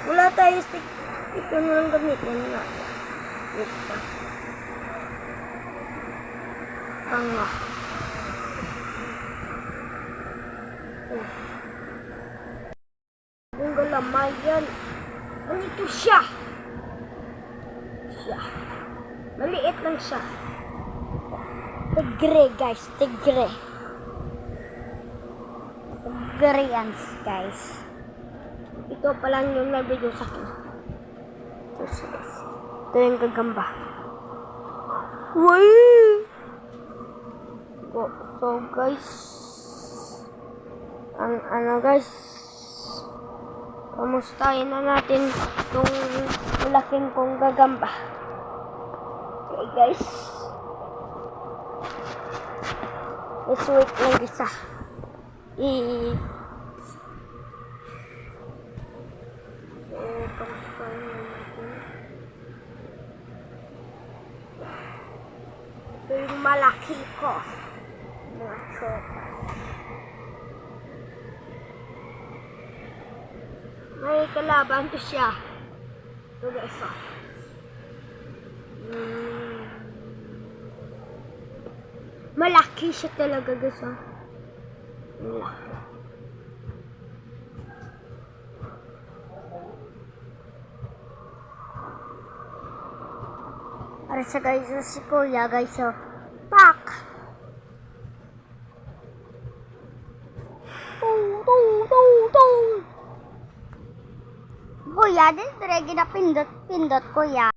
Wala tayo stick. Ito na lang gamitin na. Ito. Tanga. Ang galamay yan. Ganito siya. Maliit lang siya. Tigre guys. Tigre. Tigre yan guys. Ito pa lang yung nag-video sa akin. Ito yung gagamba. Uy! So guys, guys, kamustahin na natin itong malaking kong gagamba. Okay guys, let's wait lang isa. So kamustahin na natin. Ito yung malaki ko. Mga tropa. May kalaban to siya. Ito guys. Malaki siya talaga guys. Malaki. Para sa guys, si Kuya guys. Pak! Kuya, din dire gina pindot kuya.